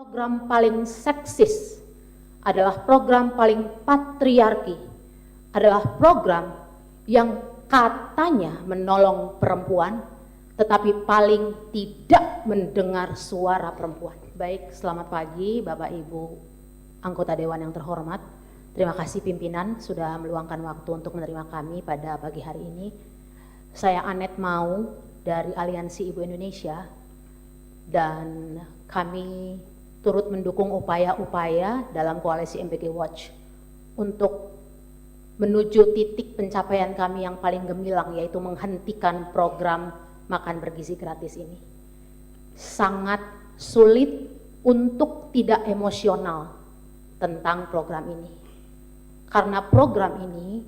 Program paling seksis, adalah program paling patriarki, adalah program yang katanya menolong perempuan, tetapi paling tidak mendengar suara perempuan. Baik, selamat pagi Bapak Ibu anggota Dewan yang terhormat. Terima kasih pimpinan sudah meluangkan waktu untuk menerima kami pada pagi hari ini. Saya Anet Mau dari Aliansi Ibu Indonesia, dan kami turut mendukung upaya-upaya dalam koalisi MBG Watch untuk menuju titik pencapaian kami yang paling gemilang, yaitu menghentikan program makan bergizi gratis ini. Sangat sulit untuk tidak emosional tentang program ini, karena program ini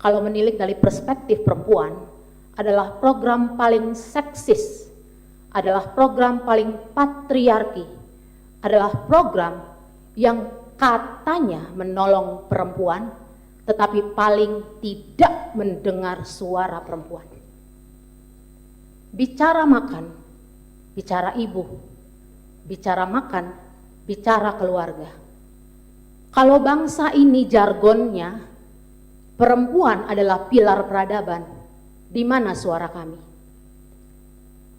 kalau menilik dari perspektif perempuan adalah program paling seksis, adalah program paling patriarki, adalah program yang katanya menolong perempuan, tetapi paling tidak mendengar suara perempuan. Bicara makan, bicara ibu, bicara makan, bicara keluarga. Kalau bangsa ini jargonnya, perempuan adalah pilar peradaban, di mana suara kami?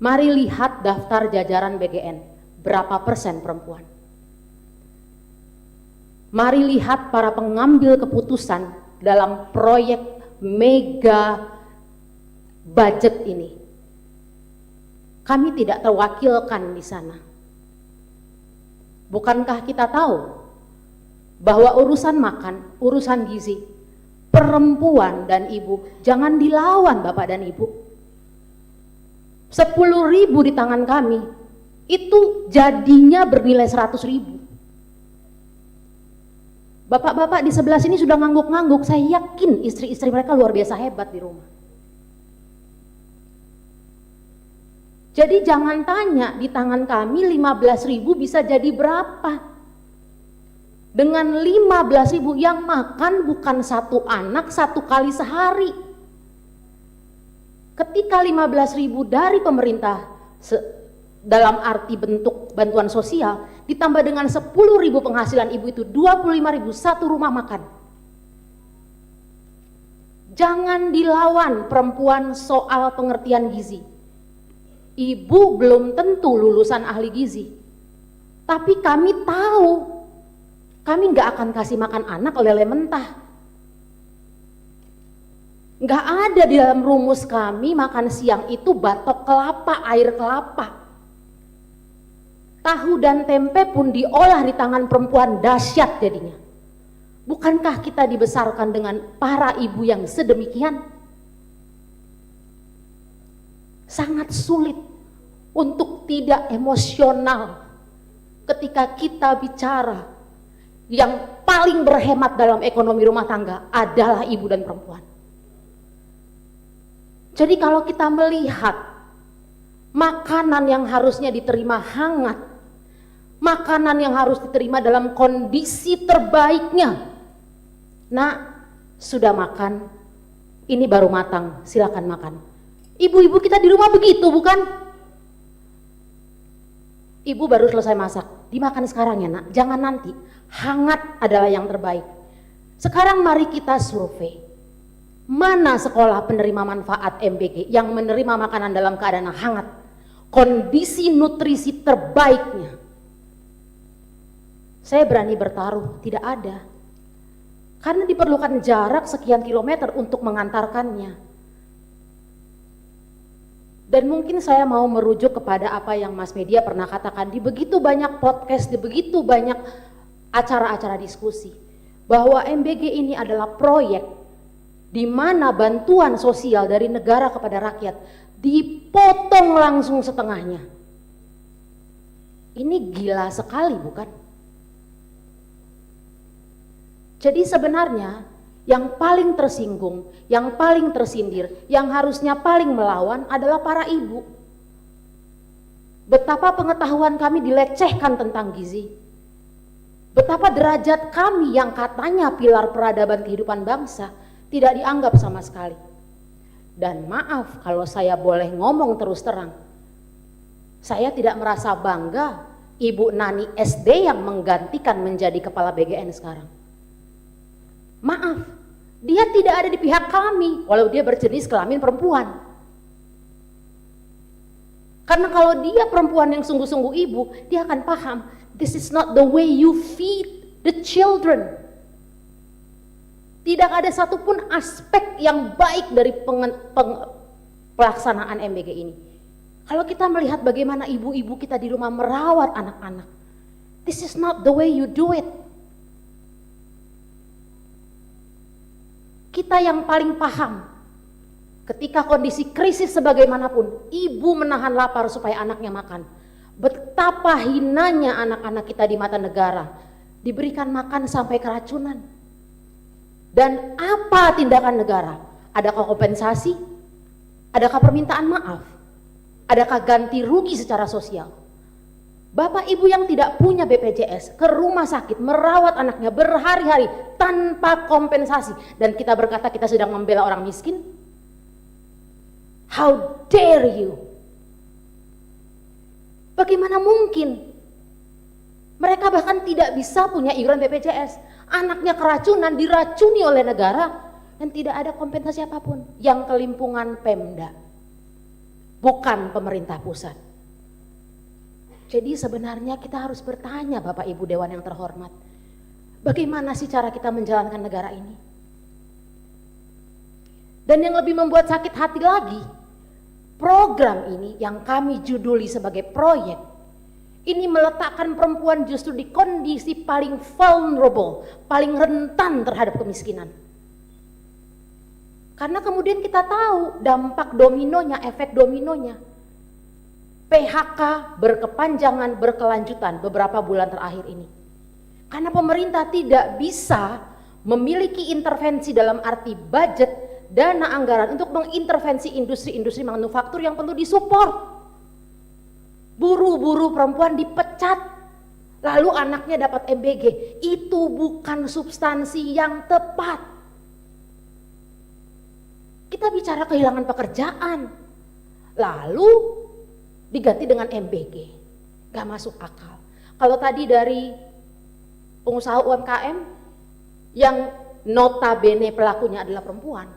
Mari lihat daftar jajaran BGN. Berapa persen perempuan? Mari lihat para pengambil keputusan dalam proyek mega budget ini. Kami tidak terwakilkan di sana. Bukankah kita tahu bahwa urusan makan, urusan gizi, perempuan dan ibu jangan dilawan Bapak dan Ibu. 10.000 di tangan kami itu jadinya bernilai 100.000. Bapak-bapak di sebelah sini sudah ngangguk-ngangguk, saya yakin istri-istri mereka luar biasa hebat di rumah. Jadi jangan tanya di tangan kami 15.000 bisa jadi berapa. Dengan 15.000 yang makan bukan satu anak satu kali sehari. Ketika 15.000 dari pemerintah dalam arti bentuk bantuan sosial ditambah dengan 10.000 penghasilan ibu, itu 25.000 satu rumah makan. Jangan dilawan perempuan soal pengertian gizi. Ibu belum tentu lulusan ahli gizi, tapi kami tahu kami nggak akan kasih makan anak lele mentah. Nggak ada di dalam rumus kami makan siang itu batok kelapa, air kelapa. Tahu dan tempe pun diolah di tangan perempuan, dahsyat jadinya. Bukankah kita dibesarkan dengan para ibu yang sedemikian? Sangat sulit untuk tidak emosional ketika kita bicara yang paling berhemat dalam ekonomi rumah tangga adalah ibu dan perempuan. Jadi kalau kita melihat makanan yang harusnya diterima hangat, makanan yang harus diterima dalam kondisi terbaiknya, nak sudah makan, ini baru matang, silakan makan. Ibu-ibu kita di rumah begitu bukan? Ibu baru selesai masak, dimakan sekarang ya nak, jangan nanti, hangat adalah yang terbaik. Sekarang mari kita survei, mana sekolah penerima manfaat MBG yang menerima makanan dalam keadaan hangat, kondisi nutrisi terbaiknya? Saya berani bertaruh tidak ada, karena diperlukan jarak sekian kilometer untuk mengantarkannya. Dan mungkin saya mau merujuk kepada apa yang Mas Media pernah katakan di begitu banyak podcast, di begitu banyak acara-acara diskusi, bahwa MBG ini adalah proyek di mana bantuan sosial dari negara kepada rakyat dipotong langsung setengahnya. Ini gila sekali bukan? Jadi sebenarnya yang paling tersinggung, yang paling tersindir, yang harusnya paling melawan adalah para ibu. Betapa pengetahuan kami dilecehkan tentang gizi. Betapa derajat kami yang katanya pilar peradaban kehidupan bangsa tidak dianggap sama sekali. Dan maaf kalau saya boleh ngomong terus terang, saya tidak merasa bangga Ibu Nani SD yang menggantikan menjadi kepala BGN sekarang. Maaf, dia tidak ada di pihak kami walau dia berjenis kelamin perempuan. Karena kalau dia perempuan yang sungguh-sungguh ibu, dia akan paham, this is not the way you feed the children. Tidak ada satupun aspek yang baik dari pelaksanaan MBG ini. Kalau kita melihat bagaimana ibu-ibu kita di rumah merawat anak-anak, this is not the way you do it. Kita yang paling paham, ketika kondisi krisis sebagaimanapun, ibu menahan lapar supaya anaknya makan. Betapa hinanya anak-anak kita di mata negara, diberikan makan sampai keracunan. Dan apa tindakan negara? Adakah kompensasi? Adakah permintaan maaf? Adakah ganti rugi secara sosial? Bapak ibu yang tidak punya BPJS ke rumah sakit merawat anaknya berhari-hari tanpa kompensasi, dan kita berkata kita sedang membela orang miskin? How dare you? Bagaimana mungkin? Mereka bahkan tidak bisa punya iuran BPJS. Anaknya keracunan, diracuni oleh negara, dan tidak ada kompensasi apapun. Yang kelimpungan Pemda, bukan pemerintah pusat. Jadi sebenarnya kita harus bertanya, Bapak Ibu Dewan yang terhormat, bagaimana sih cara kita menjalankan negara ini? Dan yang lebih membuat sakit hati lagi, program ini yang kami juduli sebagai proyek, ini meletakkan perempuan justru di kondisi paling vulnerable, paling rentan terhadap kemiskinan. Karena kemudian kita tahu dampak dominonya, efek dominonya. PHK berkepanjangan, berkelanjutan beberapa bulan terakhir ini. Karena pemerintah tidak bisa memiliki intervensi dalam arti budget, dana anggaran untuk mengintervensi industri-industri manufaktur yang perlu disupport. Buruh-buruh perempuan dipecat, lalu anaknya dapat MBG. Itu bukan substansi yang tepat. Kita bicara kehilangan pekerjaan, lalu diganti dengan MBG. Gak masuk akal. Kalau tadi dari pengusaha UMKM yang notabene pelakunya adalah perempuan,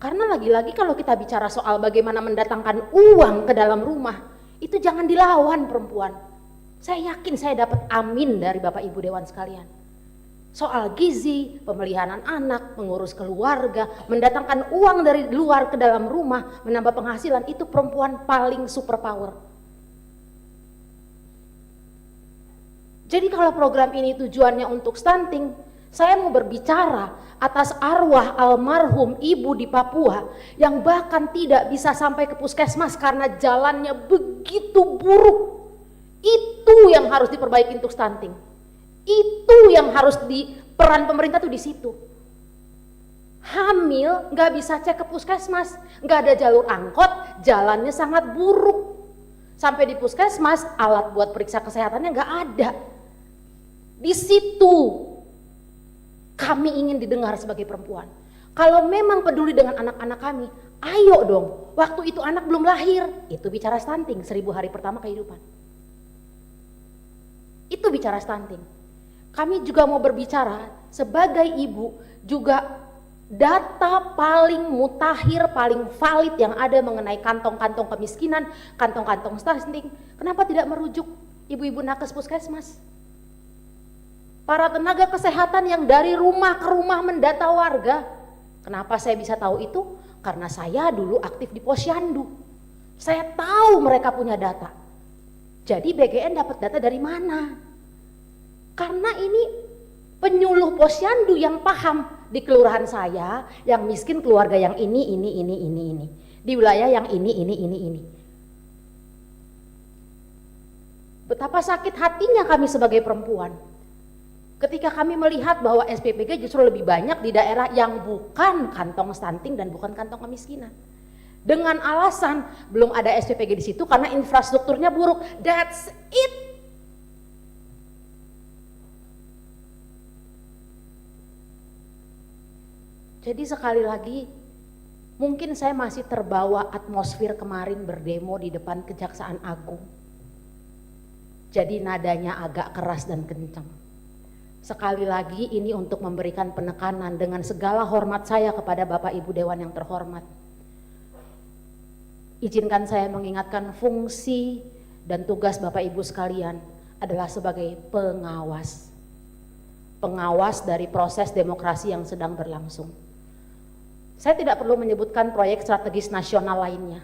karena lagi-lagi kalau kita bicara soal bagaimana mendatangkan uang ke dalam rumah, itu jangan dilawan perempuan. Saya yakin saya dapat amin dari Bapak Ibu Dewan sekalian. Soal gizi, pemeliharaan anak, mengurus keluarga, mendatangkan uang dari luar ke dalam rumah, menambah penghasilan, itu perempuan paling superpower. Jadi kalau program ini tujuannya untuk stunting, saya mau berbicara atas arwah almarhum ibu di Papua yang bahkan tidak bisa sampai ke puskesmas karena jalannya begitu buruk. Itu yang harus diperbaiki untuk stunting. Itu yang harus peran pemerintah tuh di situ. Hamil nggak bisa cek ke puskesmas, nggak ada jalur angkot, jalannya sangat buruk. Sampai di puskesmas alat buat periksa kesehatannya nggak ada. Di situ kami ingin didengar sebagai perempuan. Kalau memang peduli dengan anak-anak kami, ayo dong. Waktu itu anak belum lahir, itu bicara stunting, 1000 hari pertama kehidupan. Itu bicara stunting. Kami juga mau berbicara sebagai ibu, juga data paling mutakhir, paling valid yang ada mengenai kantong-kantong kemiskinan, kantong-kantong stunting. Kenapa tidak merujuk ibu-ibu nakes puskesmas? Para tenaga kesehatan yang dari rumah ke rumah mendata warga. Kenapa saya bisa tahu itu? Karena saya dulu aktif di Posyandu. Saya tahu mereka punya data. Jadi BGN dapat data dari mana? Karena ini penyuluh Posyandu yang paham di kelurahan saya, yang miskin keluarga yang ini. Di wilayah yang ini. Betapa sakit hatinya kami sebagai perempuan ketika kami melihat bahwa SPPG justru lebih banyak di daerah yang bukan kantong stunting dan bukan kantong kemiskinan. Dengan alasan belum ada SPPG di situ karena infrastrukturnya buruk. That's it. Jadi sekali lagi, mungkin saya masih terbawa atmosfer kemarin berdemo di depan Kejaksaan Agung. Jadi nadanya agak keras dan kencang. Sekali lagi ini untuk memberikan penekanan dengan segala hormat saya kepada Bapak Ibu Dewan yang terhormat. Izinkan saya mengingatkan fungsi dan tugas Bapak Ibu sekalian adalah sebagai pengawas. Pengawas dari proses demokrasi yang sedang berlangsung. Saya tidak perlu menyebutkan proyek strategis nasional lainnya.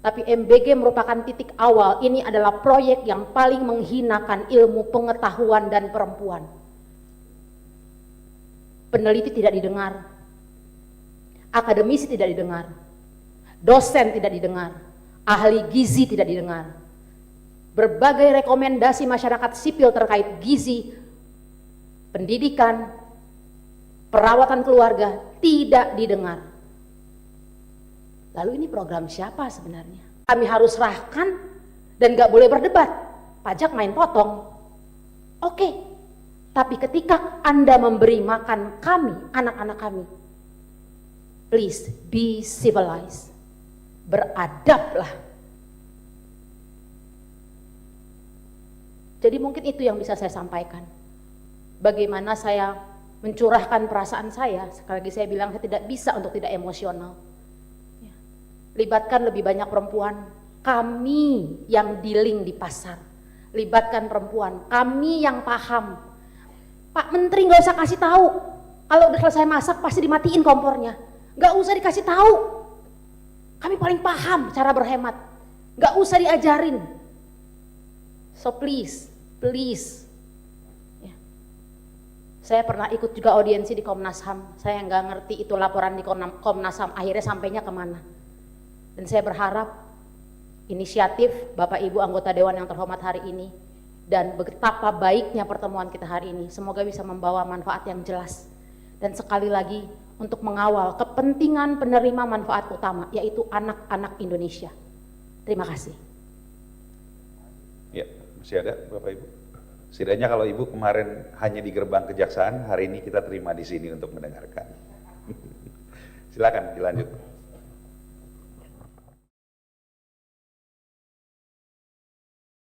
Tapi MBG merupakan titik awal. Ini adalah proyek yang paling menghinakan ilmu pengetahuan dan perempuan. Peneliti tidak didengar, akademisi tidak didengar, dosen tidak didengar, ahli gizi tidak didengar. Berbagai rekomendasi masyarakat sipil terkait gizi, pendidikan, perawatan keluarga tidak didengar. Lalu ini program siapa sebenarnya? Kami harus serahkan dan gak boleh berdebat. Pajak main potong. Oke, tapi ketika Anda memberi makan kami, anak-anak kami, please be civilized. Beradablah. Jadi mungkin itu yang bisa saya sampaikan. Bagaimana saya mencurahkan perasaan saya, sekali lagi saya bilang saya tidak bisa untuk tidak emosional. Libatkan lebih banyak perempuan, kami yang dealing di pasar. Libatkan perempuan, kami yang paham. Pak Menteri nggak usah kasih tahu, kalau udah selesai masak pasti dimatiin kompornya. Nggak usah dikasih tahu, kami paling paham cara berhemat. Nggak usah diajarin. So please, please. Ya. Saya pernah ikut juga audiensi di Komnas HAM. Saya nggak ngerti itu laporan di Komnas HAM akhirnya sampainya kemana. Dan saya berharap inisiatif Bapak Ibu anggota Dewan yang terhormat hari ini dan betapa baiknya pertemuan kita hari ini semoga bisa membawa manfaat yang jelas. Dan sekali lagi untuk mengawal kepentingan penerima manfaat utama yaitu anak-anak Indonesia. Terima kasih. Ya, masih ada Bapak Ibu? Setidaknya kalau Ibu kemarin hanya di gerbang kejaksaan, hari ini kita terima di sini untuk mendengarkan. Silakan dilanjut.